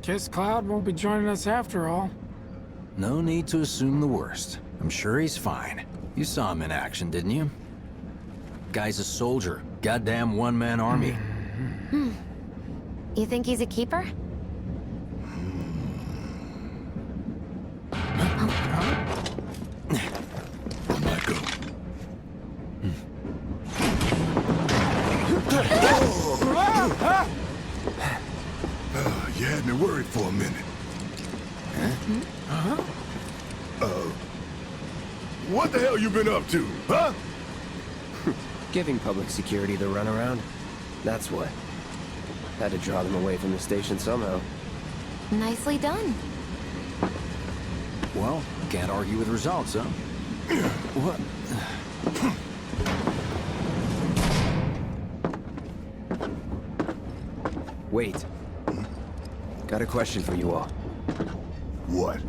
Guess Cloud won't be joining us after all. No need to assume the worst. I'm sure he's fine. You saw him in action, didn't you? Guy's a soldier. Goddamn one-man army. You think he's a keeper? You had me worried for a minute. What the hell you been up to, huh? Giving public security the runaround. That's what. Had to draw them away from the station somehow. Nicely done. Well, can't argue with results, huh? What? Wait. Got a question for you all. What?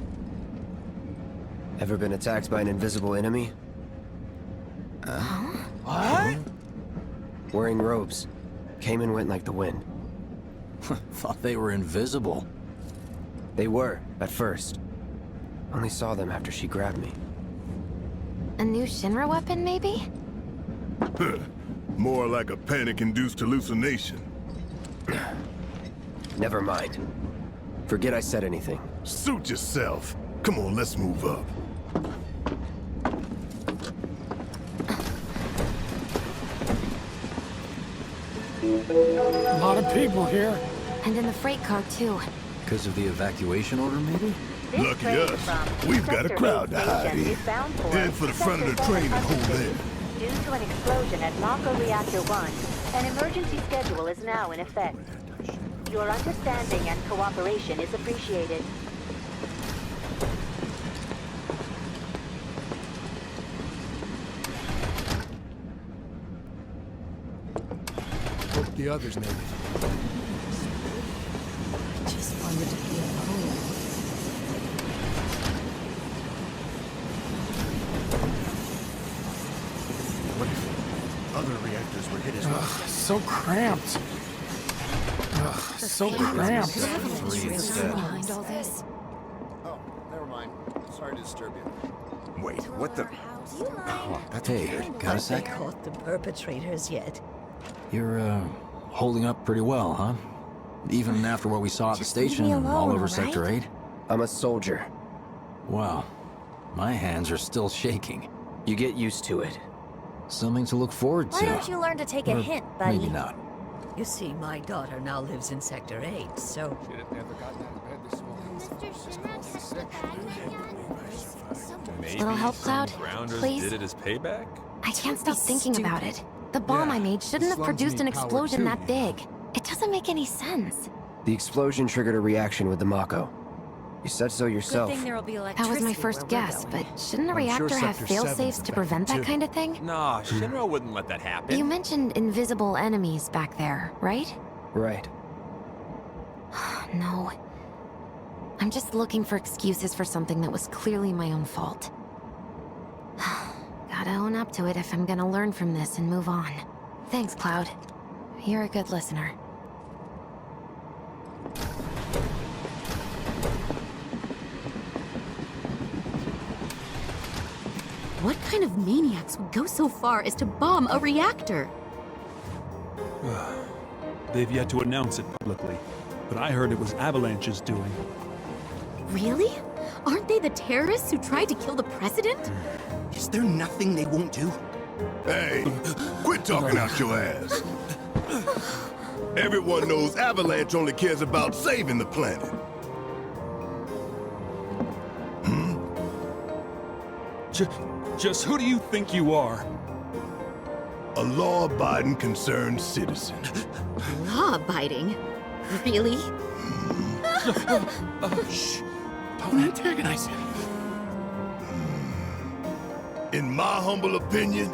Ever been attacked by an invisible enemy? What? Wearing robes. Came and went like the wind. Thought they were invisible. They were, at first. Only saw them after she grabbed me. A new Shinra weapon, maybe? More like a panic-induced hallucination. Never mind. Forget I said anything. Suit yourself. Come on, let's move up. A lot of people here. And in the freight car, too. Because of the evacuation order, maybe? Lucky us. We've got a crowd to hide in. Head for the front of the train and hold there. Due to an explosion at Mako Reactor 1, an emergency schedule is now in effect. Your understanding and cooperation is appreciated. Hope the others made it. Just wanted to be alone. What if other reactors were hit as well? So cramped. So cramped. Behind all this. Oh, never mind. Sorry to disturb you. Wait, what the? Oh, that's Hey, weird. got a sec? Have they caught the perpetrators yet? You're, holding up pretty well, huh? Even after what we saw at the Just leave station me and all alone, over all Sector right? 8? I'm a soldier. Wow. My hands are still shaking. You get used to it. Something to look forward to. Why don't you learn to take a Or hint, buddy? maybe not. You see, my daughter now lives in Sector 8, so... Should have never gotten out of bed this morning. Little help, Cloud? Grounders Please? did it as payback? I can't stop thinking about it. The bomb I made shouldn't have slums produced an need power explosion too, that you big. It doesn't make any sense. The explosion triggered a reaction with the Mako. You said so yourself. That was my first guess, but shouldn't a I'm sure reactor have Sector 7's fail-safes to prevent affected that too. kind of thing? Nah, Shinra wouldn't let that happen. You mentioned invisible enemies back there, right? Right. No. I'm just looking for excuses for something that was clearly my own fault. Gotta own up to it if I'm gonna learn from this and move on. Thanks, Cloud. You're a good listener. What kind of maniacs would go so far as to bomb a reactor? They've yet to announce it publicly, but I heard it was Avalanche's doing. Really? Aren't they the terrorists who tried to kill the president? Is there nothing they won't do? Hey, quit talking out your ass. Everyone knows Avalanche only cares about saving the planet. Just who do you think you are? A law-abiding concerned citizen. Law-abiding? Really? Shh. Don't antagonize him. In my humble opinion,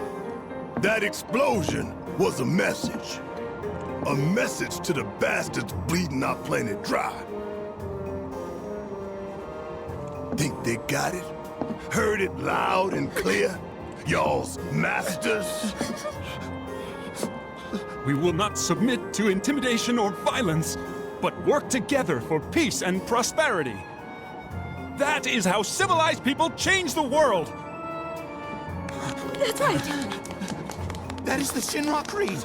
that explosion was a message. A message to the bastards bleeding our planet dry. Think they got it? Heard it loud and clear? Y'all's masters? We will not submit to intimidation or violence. but work together for peace and prosperity. That is how civilized people change the world! That's right. That is the Shinra Creed.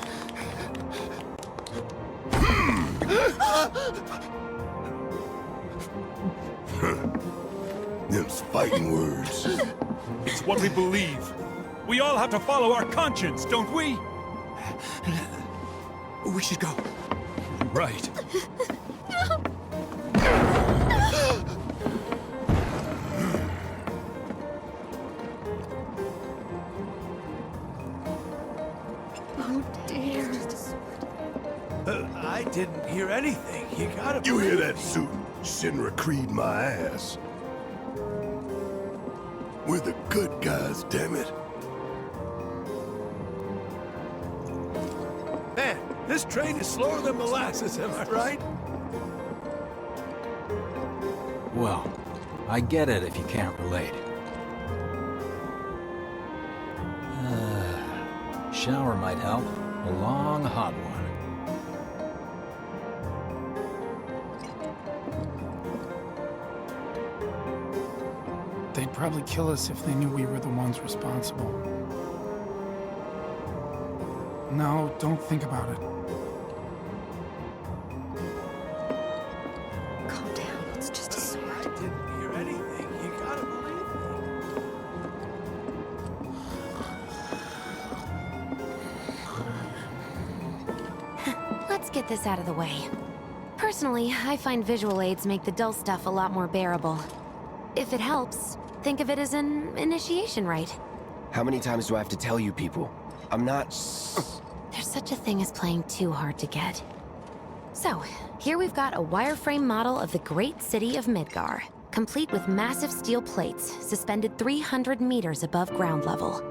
Them's fighting words. It's what we believe. We all have to follow our conscience, don't we? We should go. Right. Oh dear. I didn't hear anything. You gotta. You hear that, suit? Shinra Creed my ass. We're the good guys, damn it. Man, this train is slower than molasses, am I right? Well, I get it if you can't relate. Shower might help. A long, hot one. They'd probably kill us if they knew we were the ones responsible. No, don't think about it. Calm down. It's just a sword. I didn't hear anything. You gotta believe me. Let's get this out of the way. Personally, I find visual aids make the dull stuff a lot more bearable. If it helps, think of it as an initiation rite. How many times do I have to tell you people? I'm not... There's such a thing as playing too hard to get. So, here we've got a wireframe model of the great city of Midgar, complete with massive steel plates suspended 300 meters above ground level.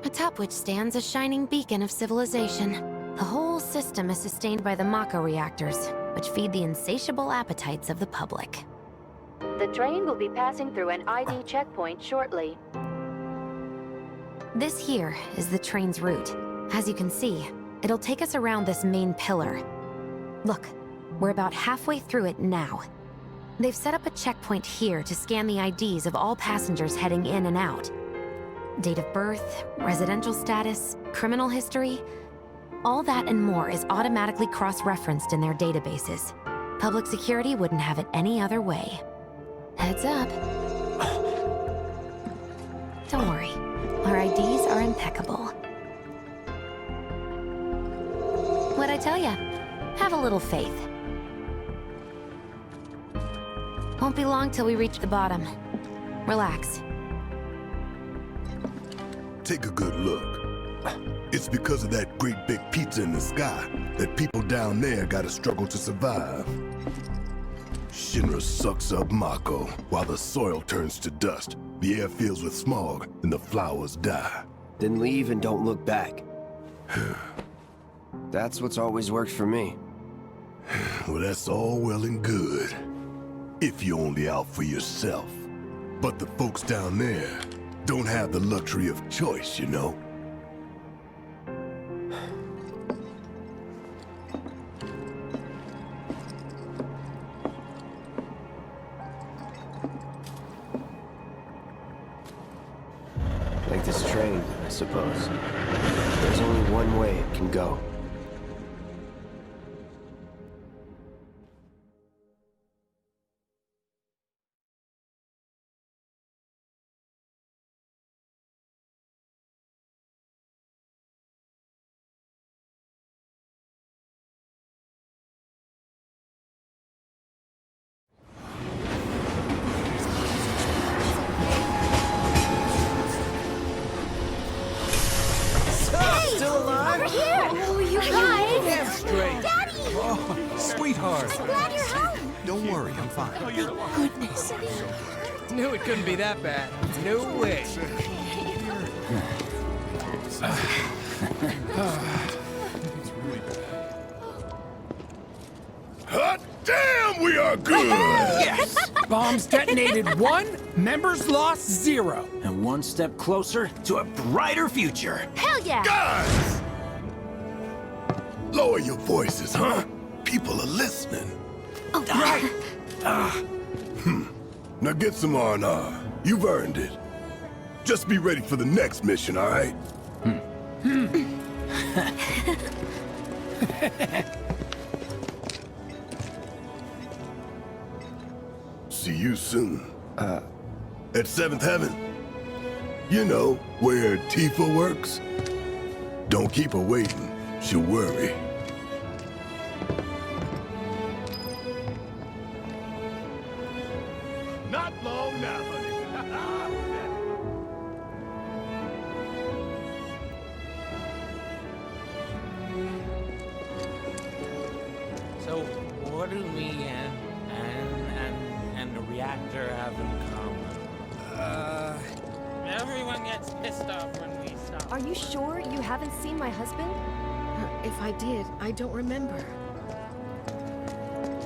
Atop which stands a shining beacon of civilization. The whole system is sustained by the Mako reactors, which feed the insatiable appetites of the public. The train will be passing through an ID checkpoint shortly. This here is the train's route. As you can see, it'll take us around this main pillar. Look, we're about halfway through it now. They've set up a checkpoint here to scan the IDs of all passengers heading in and out. Date of birth, residential status, criminal history, all that and more is automatically cross-referenced in their databases. Public security wouldn't have it any other way. Heads up. Don't worry, our IDs are impeccable. What'd I tell ya? Have a little faith. Won't be long till we reach the bottom. Relax. Take a good look. It's because of that great big pizza in the sky that people down there gotta struggle to survive. Shinra sucks up Mako while the soil turns to dust, the air fills with smog, and the flowers die. Then leave and don't look back. That's what's always worked for me. Well, that's all well and good. If you're only out for yourself. But the folks down there don't have the luxury of choice, you know? Like this train, I suppose. There's only one way it can go. Sweetheart. I'm glad you're home. Don't worry, I'm fine. Goodness. Knew it couldn't be that bad. No way. Hot damn, we are good! Yes! Bombs detonated 1, members lost 0. And one step closer to a brighter future. Hell yeah! Guys! Lower your voices, huh? People are listening. Oh, right! Now get some R&R. You've earned it. Just be ready for the next mission, all right? See you soon. At 7th Heaven. You know, where TIFA works. Don't keep her waiting. She'll worry. Not long now, buddy. So, what do me and the reactor have in common? Everyone gets pissed off when we stop. Are you sure you haven't seen my husband? If I did, I don't remember.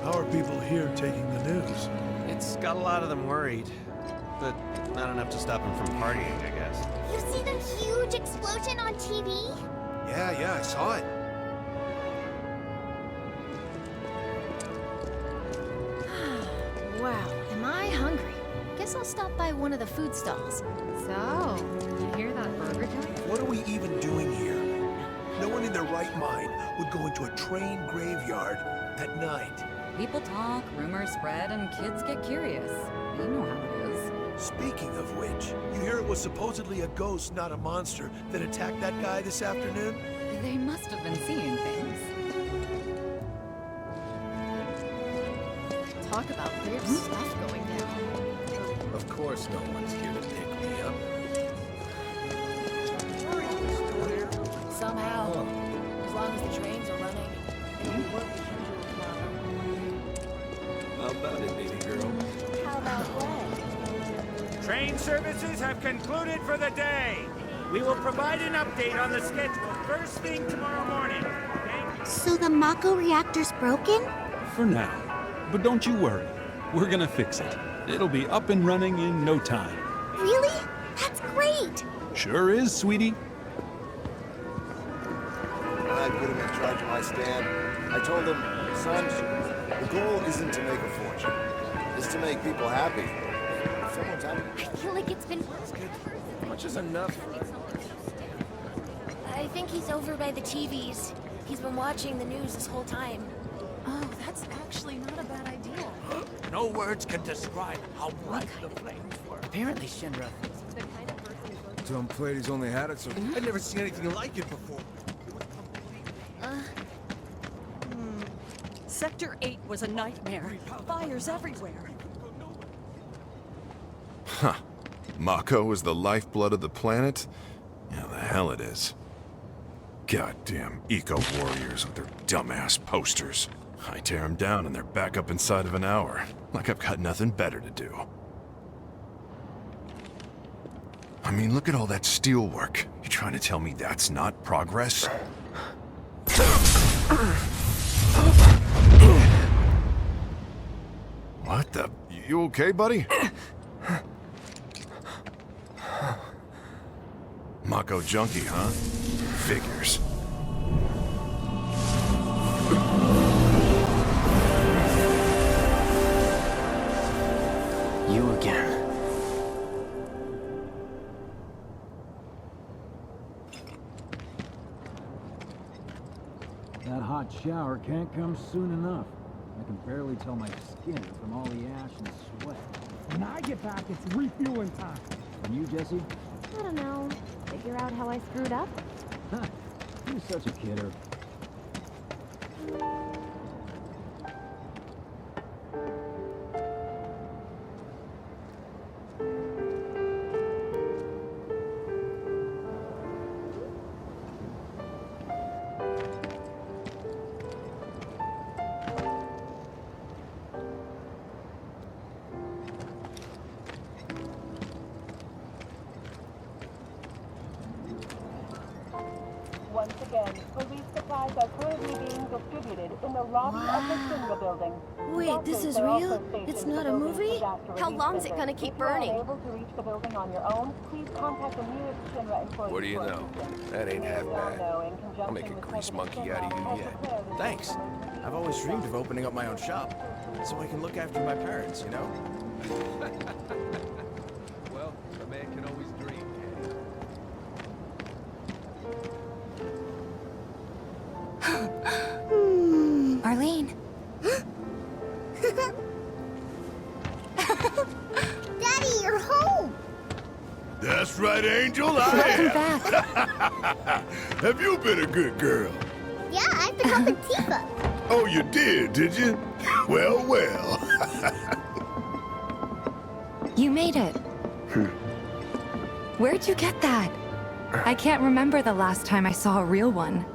How are people here taking the news? It's got a lot of them worried, but not enough to stop them from partying, I guess. You see the huge explosion on TV? Yeah, I saw it. Wow, am I hungry? Guess I'll stop by one of the food stalls. So, you hear that burger joint? What are we even doing here? No one in their right mind would go into a train graveyard at night. People talk, rumors spread, and kids get curious. You know how it is. Speaking of which, you hear it was supposedly a ghost, not a monster, that attacked that guy this afternoon? They must have been seeing things. Talk about weird stuff going down. Of course no one's here to pick me up. Somehow, as long as the trains are running, and you work as usual tomorrow. How about it, baby girl? How about what? Train services have concluded for the day. We will provide an update on the schedule first thing tomorrow morning. So the Mako reactor's broken? For now. But don't you worry. We're gonna fix it. It'll be up and running in no time. Really? That's great! Sure is, sweetie. I put him in charge of my stand. I told him, son, the goal isn't to make a fortune. It's to make people happy. If someone's happy, I feel like it's been... how much is enough? I think he's over by the TVs. He's been watching the news this whole time. Oh, that's actually not a bad idea. No words can describe how bright the flames were. Apparently, Shinra. Tom Plady's only had it, so I'd never seen anything like it before. Sector 8 was a nightmare. Fires everywhere. Huh. Mako is the lifeblood of the planet? Yeah, the hell it is. Goddamn eco-warriors with their dumbass posters. I tear them down and they're back up inside of an hour. Like I've got nothing better to do. I mean, look at all that steel work. You trying to tell me that's not progress? What the? You okay, buddy? Mako junkie, huh? Figures. You again. That hot shower can't come soon enough. I can barely tell my skin from all the ash and sweat. When I get back, it's refueling time. And you, Jesse? I don't know. Figure out how I screwed up? Huh. You're such a kidder. Once again, police supplies are currently being distributed in the lobby of the Shinra building. Wait, this is real? It's not a movie? How long's it gonna keep burning? If you are unable to reach the building on your own, please contact the nearest Shinra employee. What do you know? That ain't half bad. I'll make a grease monkey out of you yet. Thanks. I've always dreamed of opening up my own shop, so I can look after my parents, you know? Well, a man can always dream. Arlene. Daddy, you're home! That's right, Angel, I Welcome am. back. Have you been a good girl? Yeah, I've been helping Tifa. Oh, you did you? Well, well. You made it. Where'd you get that? I can't remember the last time I saw a real one.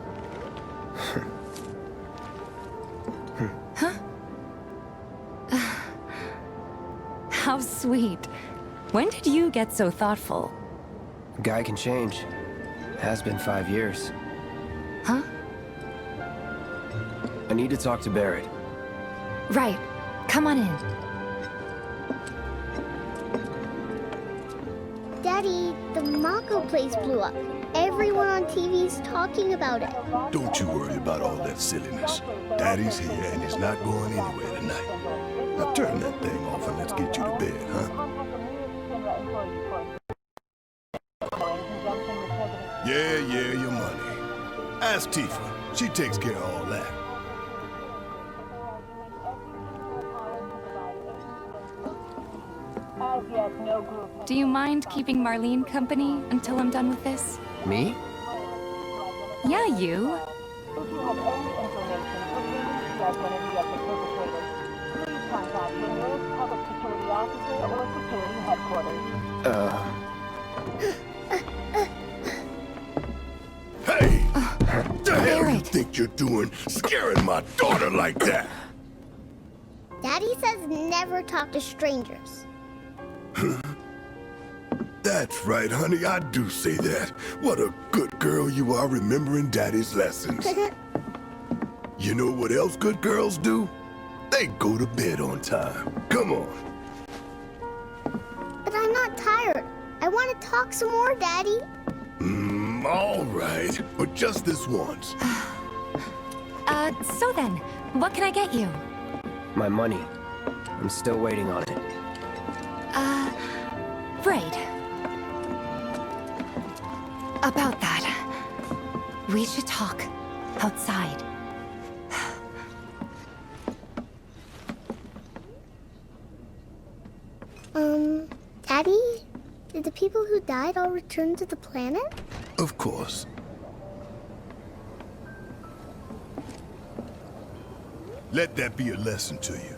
Huh? How sweet. When did you get so thoughtful? A guy can change. Has been 5 years. Huh? I need to talk to Barrett. Right. Come on in. Daddy, the Mako place blew up. Everyone on TV's talking about it. Don't you worry about all that silliness. Daddy's here and he's not going anywhere tonight. Now turn that thing off and let's get you to bed, huh? Yeah, your money. Ask Tifa. She takes care of all that. Do you mind keeping Marlene company until I'm done with this? Me? Yeah, you. Hey! The hell you think you're doing, scaring my daughter like that? Daddy says never talk to strangers. That's right, honey, I do say that. What a good girl you are remembering Daddy's lessons. You know what else good girls do? They go to bed on time. Come on. But I'm not tired. I want to talk some more, Daddy. All right, but just this once. So then, what can I get you? My money. I'm still waiting on it. Right. About that. We should talk outside. Daddy? Did the people who died all return to the planet? Of course. Let that be a lesson to you.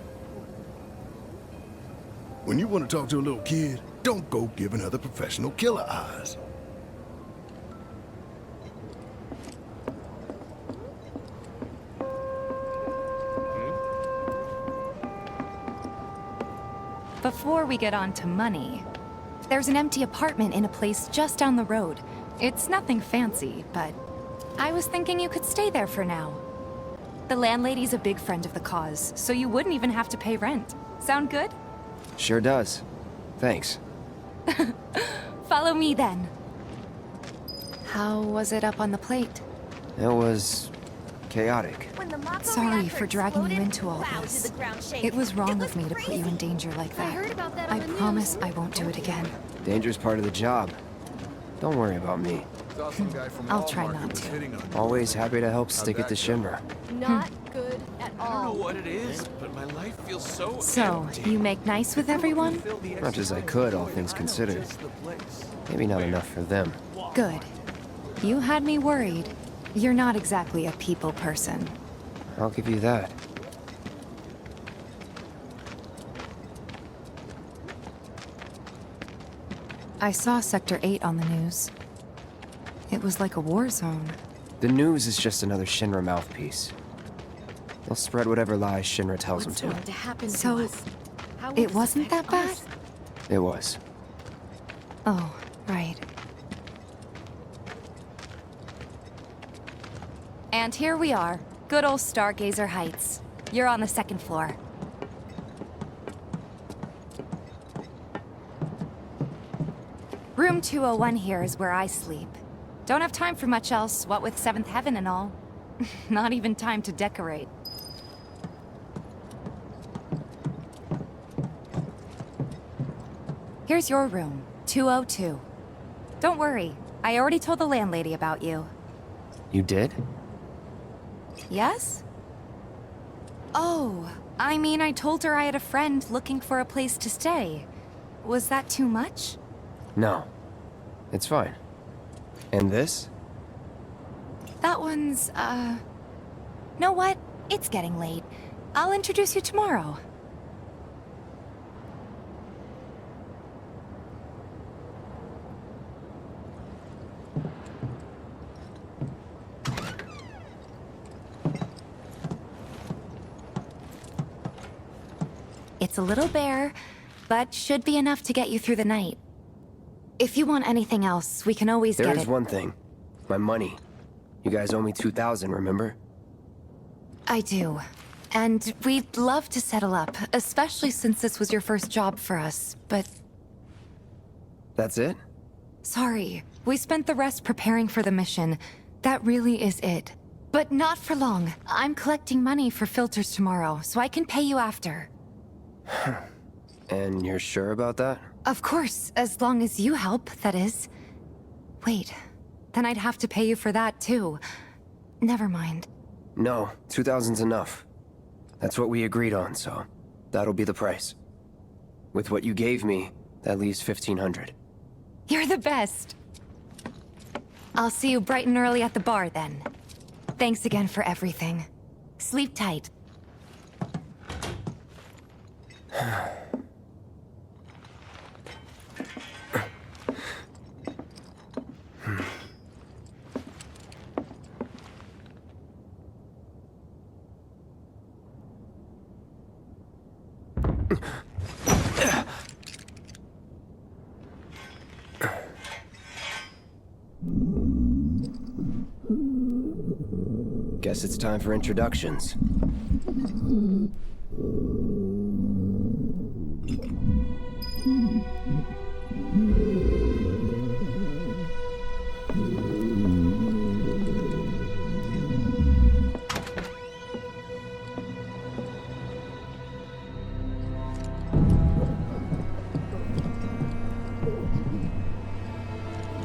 When you want to talk to a little kid, don't go giving her the professional killer eyes. Before we get on to money, there's an empty apartment in a place just down the road. It's nothing fancy, but I was thinking you could stay there for now. The landlady's a big friend of the cause, so you wouldn't even have to pay rent. Sound good? Sure does. Thanks. Follow me then. How was it up on the plate? It was chaotic. Sorry for dragging you into all this. It was wrong of me to put you in danger like that. I promise I won't do it again. Danger's part of the job. Don't worry about me. I'll try not to. Always happy to help stick it to Shinra. Not good at all. I don't know what it is, but my life feels so So, you make nice with everyone? Much as I could, all things considered. Maybe not enough for them. Good. You had me worried. You're not exactly a people person. I'll give you that. I saw Sector 8 on the news. It was like a war zone. The news is just another Shinra mouthpiece. They'll spread whatever lies Shinra tells them to. So, it wasn't that bad? It was. Oh, right. And here we are. Good old Stargazer Heights. You're on the second floor. Room 201 here is where I sleep. Don't have time for much else, what with 7th Heaven and all. Not even time to decorate. Here's your room, 202. Don't worry, I already told the landlady about you. You did? Yes? Oh, I mean, I told her I had a friend looking for a place to stay. Was that too much? No. It's fine. And this? That one's, know what? It's getting late. I'll introduce you tomorrow. It's a little bare, but should be enough to get you through the night. If you want anything else, we can always get it. There is one thing. My money. You guys owe me 2,000, remember? I do. And we'd love to settle up, especially since this was your first job for us, but... That's it? Sorry. We spent the rest preparing for the mission. That really is it. But not for long. I'm collecting money for filters tomorrow, so I can pay you after. And you're sure about that? Of course, as long as you help, that is. Wait, then I'd have to pay you for that too. Never mind. No, 2,000's enough. That's what we agreed on, so that'll be the price. With what you gave me, that leaves 1,500. You're the best. I'll see you bright and early at the bar then. Thanks again for everything. Sleep tight. Guess it's time for introductions.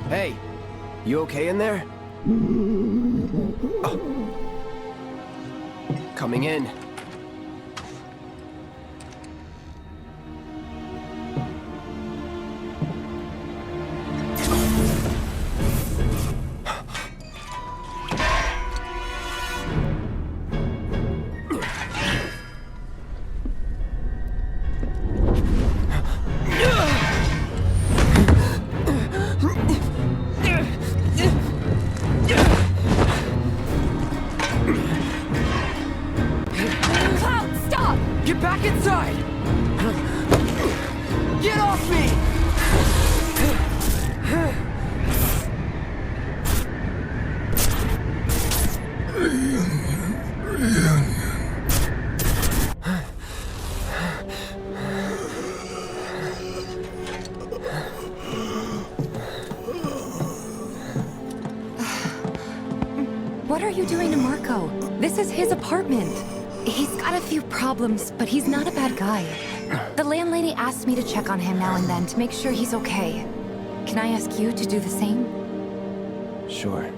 Hey, you okay in there? Oh. Coming in. What are you doing to Marco? This is his apartment. He's got a few problems, but he's not a bad guy. The landlady asked me to check on him now and then to make sure he's okay. Can I ask you to do the same? Sure.